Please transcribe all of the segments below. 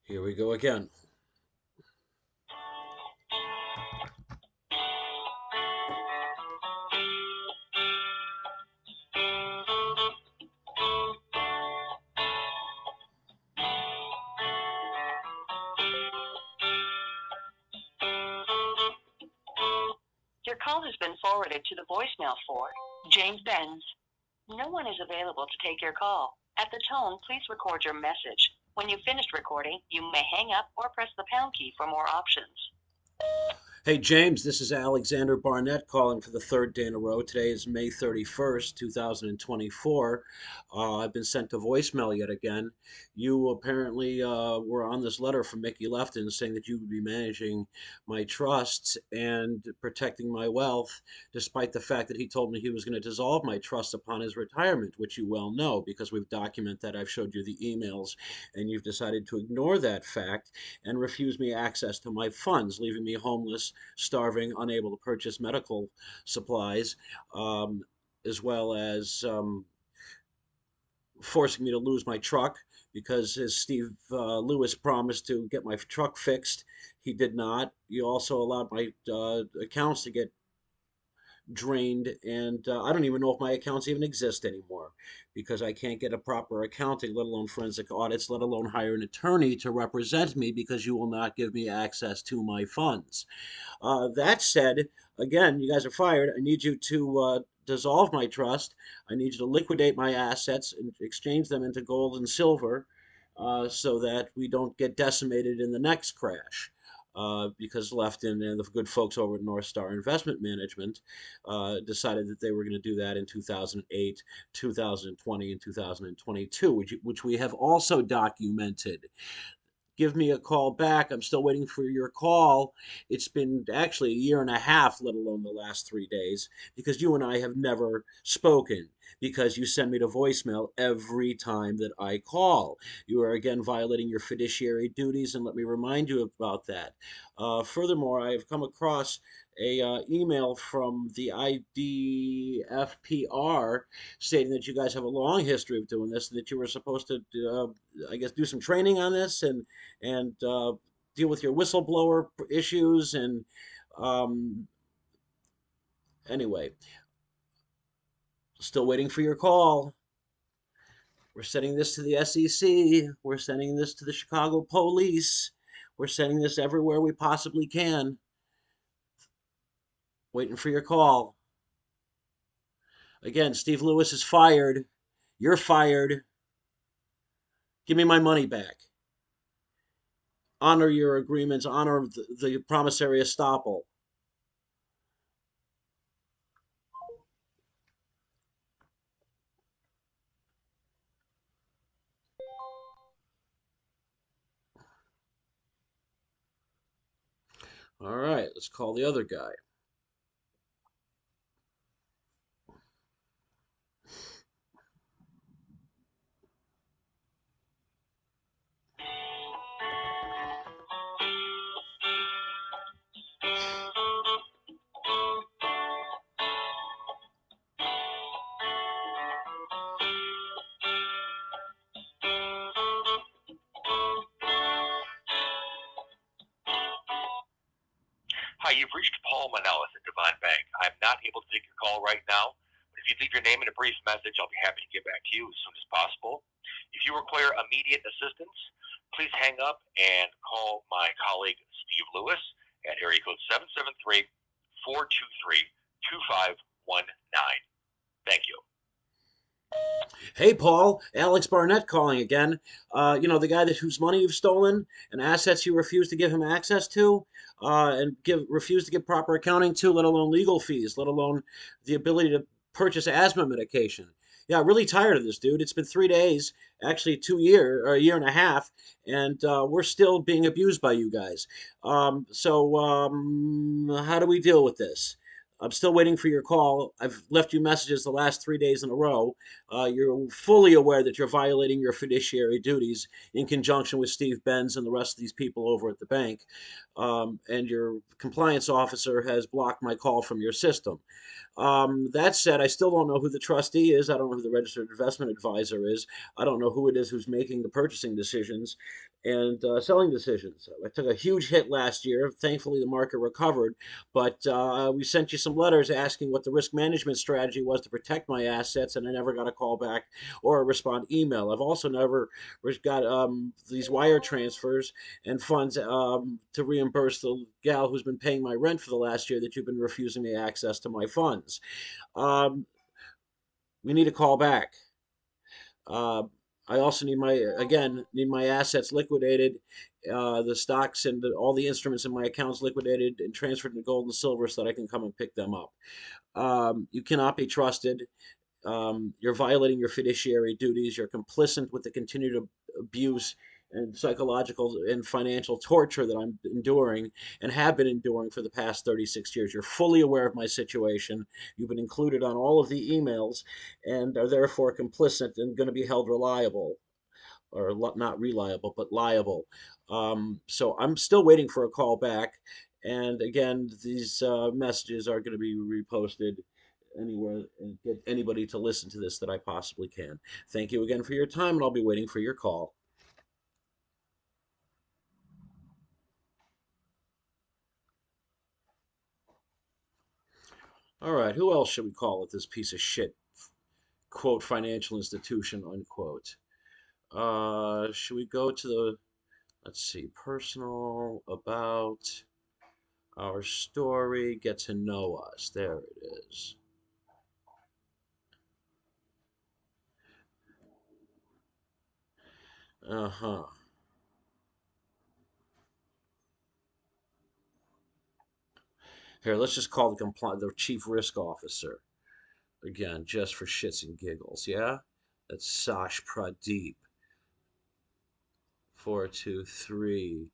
Here we go again. Your call has been forwarded to the voicemail for James Benz. No one is available to take your call. At the tone, please record your message. When you've finished recording, you may hang up or press the pound key for more options. Hey, James, this is Alexander Barnett calling for the third day in a row. Today is May 31st, 2024. I've been sent to voicemail yet again. You apparently were on this letter from Mickey Lefton saying that you would be managing my trusts and protecting my wealth, despite the fact that he told me he was going to dissolve my trust upon his retirement, which you well know because we've documented that. I've showed you the emails, and you've decided to ignore that fact and refuse me access to my funds, leaving me homeless, starving, unable to purchase medical supplies, um, as well as forcing me to lose my truck because, as Steve Lewis promised to get my truck fixed, he did not. You also allowed my accounts to get drained, and I don't even know if my accounts even exist anymore because I can't get a proper accounting, let alone forensic audits, let alone hire an attorney to represent me because you will not give me access to my funds. That said, again, you guys are fired. I need you to dissolve my trust. I need you to liquidate my assets and exchange them into gold and silver so that we don't get decimated in the next crash. Because Lefton and the good folks over at North Star Investment Management decided that they were going to do that in 2008, 2020, and 2022, which we have also documented. Give me a call back. I'm still waiting for your call. It's been actually a year and a half, let alone the last 3 days, because you and I have never spoken. Because you send me to voicemail every time that I call. You are again violating your fiduciary duties, and let me remind you about that. Furthermore, I have come across a email from the IDFPR stating that you guys have a long history of doing this, and that you were supposed to, I guess, do some training on this and deal with your whistleblower issues. And um, anyway, still waiting for your call. We're sending this to the SEC. We're sending this to the Chicago police. We're sending this everywhere we possibly can. Waiting for your call. Again, Steve Lewis is fired. You're fired. Give me my money back. Honor your agreements. Honor the promissory estoppel. All right, let's call the other guy. Hi, you've reached Paul Manellis at Devon Bank. I'm not able to take your call right now, but if you leave your name and a brief message, I'll be happy to get back to you as soon as possible. If you require immediate assistance, please hang up and call my colleague Steve Lewis at area code 773-423-2519. Thank you. Hey, Paul, Alex Barnett calling again. The guy whose money you've stolen and assets you refuse to give him access to, and refuse to give proper accounting to, let alone legal fees, let alone the ability to purchase asthma medication. Yeah, really tired of this, dude. It's been 3 days, actually 2 year or a year and a half, and we're still being abused by you guys. How do we deal with this? I'm still waiting for your call. I've left you messages the last 3 days in a row. You're fully aware that you're violating your fiduciary duties in conjunction with Steve Benz and the rest of these people over at the bank. And your compliance officer has blocked my call from your system. That said, I still don't know who the trustee is. I don't know who the registered investment advisor is. I don't know who it is who's making the purchasing decisions. and selling decisions. I took a huge hit last year. Thankfully, the market recovered, but we sent you some letters asking what the risk management strategy was to protect my assets, and I never got a call back or a respond email. I've also never got these wire transfers and funds to reimburse the gal who's been paying my rent for the last year that you've been refusing me access to my funds. Um, we need a call back. Uh, I also need my assets liquidated, the stocks and all the instruments in my accounts liquidated and transferred to gold and silver so that I can come and pick them up. You cannot be trusted. You're violating your fiduciary duties. You're complicit with the continued abuse and psychological and financial torture that I'm enduring and have been enduring for the past 36 years. You're fully aware of my situation. You've been included on all of the emails and are therefore complicit and going to be held reliable, or not reliable, but liable. So I'm still waiting for a call back. And again, these messages are going to be reposted anywhere and get anybody to listen to this that I possibly can. Thank you again for your time, and I'll be waiting for your call. All right, who else should we call at this piece of shit, quote, financial institution, unquote? Should we go to the, let's see, personal, about, our story, get to know us. There it is. Uh-huh. Here, let's just call the chief risk officer again, just for shits and giggles. Yeah, that's Sash Pradeep. 423-2410.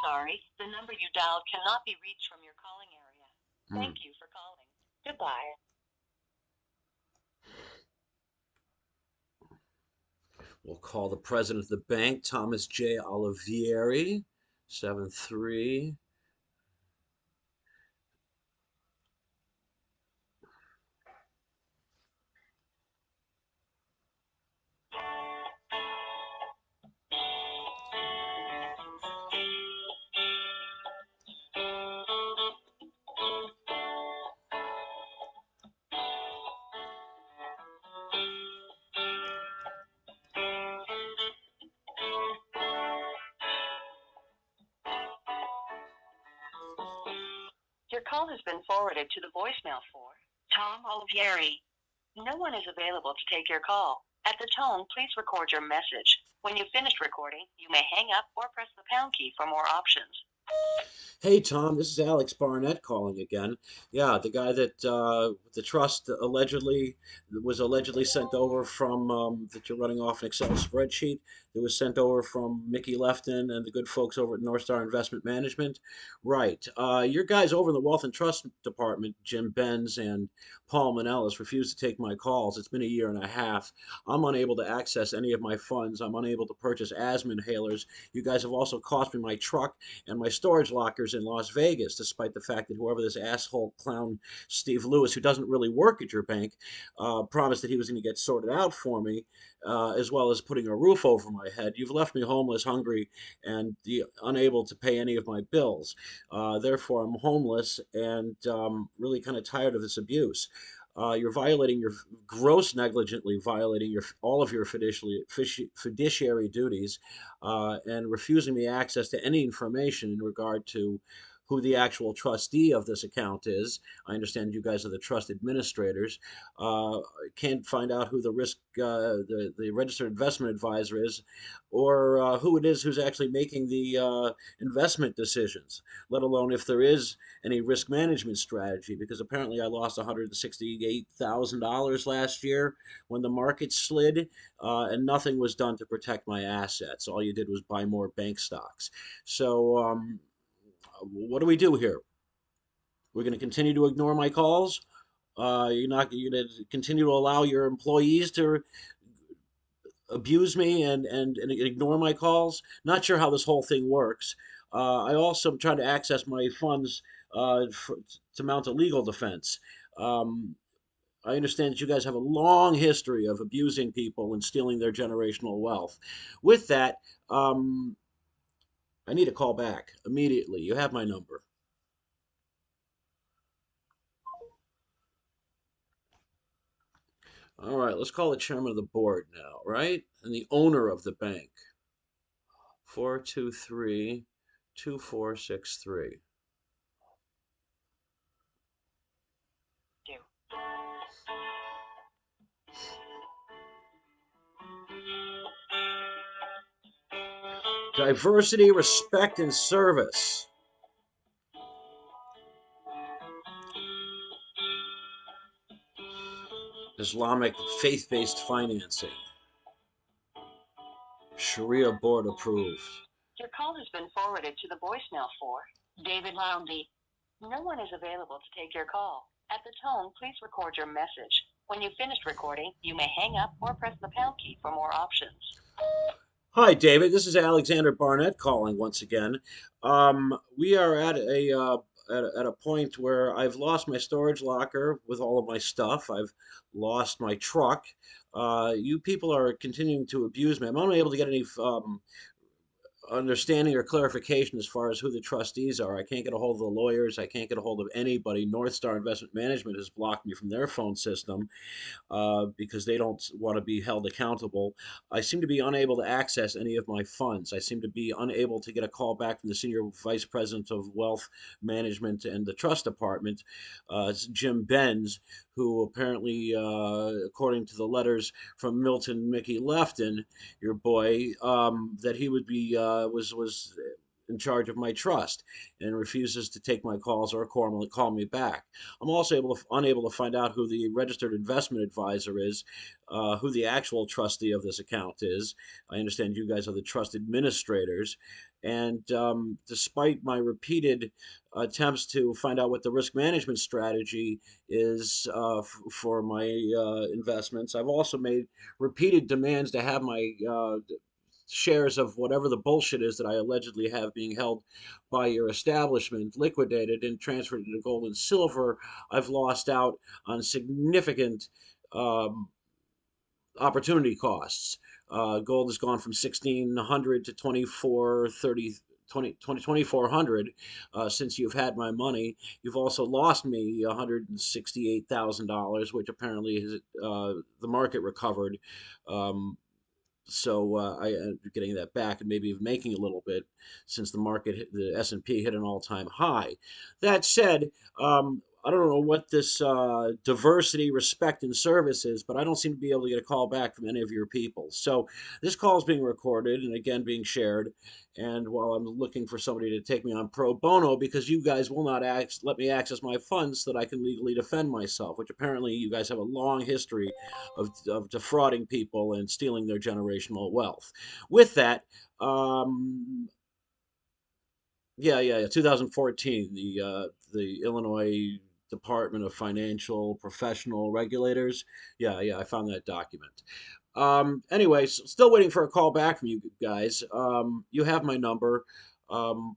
Sorry, the number you dialed cannot be reached from your calling area. Hmm. Thank you for calling. Goodbye. We'll call the president of the bank, Thomas J. Olivieri. 73. Your call has been forwarded to the voicemail for Tom Olivieri. No one is available to take your call. At the tone, please record your message. When you've finished recording, you may hang up or press the pound key for more options. Hey, Tom, this is Alex Barnett calling again. Yeah, the guy that the trust allegedly sent over from that you're running off an Excel spreadsheet that was sent over from Mickey Lefton and the good folks over at North Star Investment Management. Right. Your guys over in the Wealth and Trust Department, Jim Benz and Paul Manellis, refused to take my calls. It's been a year and a half. I'm unable to access any of my funds. I'm unable to purchase asthma inhalers. You guys have also cost me my truck and my storage lockers in Las Vegas, despite the fact that whoever this asshole clown Steve Lewis, who doesn't really work at your bank, promised that he was going to get sorted out for me, as well as putting a roof over my head. You've left me homeless, hungry, and unable to pay any of my bills. Therefore, I'm homeless and really kind of tired of this abuse. You're violating your gross negligently violating your all of your fiduciary duties, and refusing me access to any information in regard to who the actual trustee of this account is. I understand you guys are the trust administrators. Can't find out who the the registered investment advisor is, or who it is who's actually making the investment decisions, let alone if there is any risk management strategy, because apparently I lost $168,000 last year when the market slid, and nothing was done to protect my assets. All you did was buy more bank stocks. So, what do we do here? We're going to continue to ignore my calls. You're going to continue to allow your employees to abuse me and ignore my calls. Not sure how this whole thing works. I also am trying to access my funds to mount a legal defense. Um, I understand that you guys have a long history of abusing people and stealing their generational wealth. With that, um, I need a call back immediately. You have my number. All right, let's call the chairman of the board now, right? And the owner of the bank. 423-2463. Do. Diversity, respect, and service. Islamic faith-based financing. Sharia board approved. Your call has been forwarded to the voicemail for David Loundy. No one is available to take your call. At the tone, please record your message. When you've finished recording, you may hang up or press the pound key for more options. Hi, David. This is Alexander Barnett calling once again. We are at a point where I've lost my storage locker with all of my stuff. I've lost my truck. You people are continuing to abuse me. I'm unable to get any understanding or clarification as far as who the trustees are. I can't get a hold of the lawyers. I can't get a hold of anybody. North Star Investment Management has blocked me from their phone system because they don't want to be held accountable. I seem to be unable to access any of my funds. I seem to be unable to get a call back from the senior vice president of wealth management and the trust department, Jim Benz, who apparently, according to the letters from Milton Mickey Lefton, your boy, that he would be was in charge of my trust and refuses to take my calls or call me back. I'm also unable to find out who the registered investment advisor is, who the actual trustee of this account is. I understand you guys are the trust administrators. And despite my repeated attempts to find out what the risk management strategy is for my investments, I've also made repeated demands to have my shares of whatever the bullshit is that I allegedly have being held by your establishment liquidated and transferred into gold and silver. I've lost out on significant um, opportunity costs. Gold has gone from 1,600 to 2,430. 2,400 since you've had my money. You've also lost me $168,000, which apparently is the market recovered. Um, so I ended up getting that back and maybe even making a little bit since the S&P hit an all-time high. That said, I don't know what this diversity, respect, and service is, but I don't seem to be able to get a call back from any of your people. So this call is being recorded and again being shared. And while I'm looking for somebody to take me on pro bono, because you guys will not let me access my funds so that I can legally defend myself, which apparently you guys have a long history of defrauding people and stealing their generational wealth. With that, um, yeah, 2014, the Illinois Department of Financial Professional Regulators. Yeah, I found that document. Anyways, still waiting for a call back from you guys. You have my number. Um,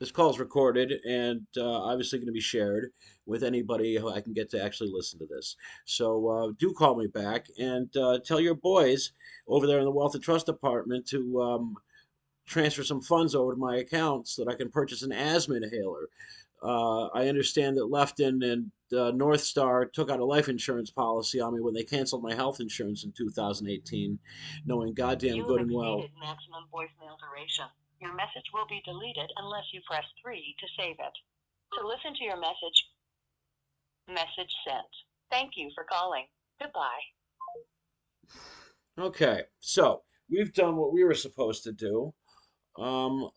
this call is recorded and obviously going to be shared with anybody who I can get to actually listen to this. So do call me back and tell your boys over there in the Wealth and Trust Department to transfer some funds over to my account so that I can purchase an asthma inhaler. I understand that Lefton and North Star took out a life insurance policy on me when they canceled my health insurance in 2018, knowing goddamn You have good and well. exceeded maximum voicemail duration. Your message will be deleted unless you press 3 to save it. To listen to your message sent. Thank you for calling. Goodbye. Okay, so we've done what we were supposed to do.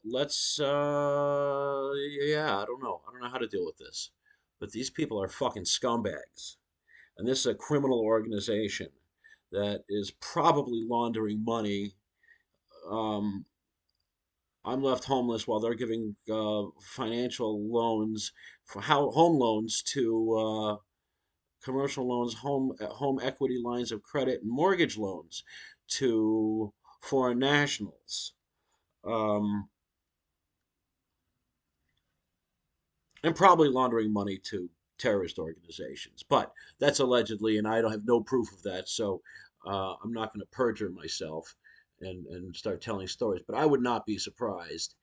Let's yeah, I don't know. I don't know how to deal with this. But these people are fucking scumbags. And this is a criminal organization that is probably laundering money. Um, I'm left homeless while they're giving financial loans for home loans to commercial loans, home equity lines of credit, and mortgage loans to foreign nationals. Um, and probably laundering money to terrorist organizations. But that's allegedly, and I don't have no proof of that, so I'm not going to perjure myself and start telling stories. But I would not be surprised.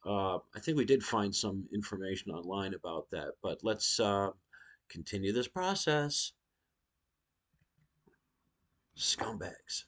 I think we did find some information online about that, but let's continue this process. Scumbags.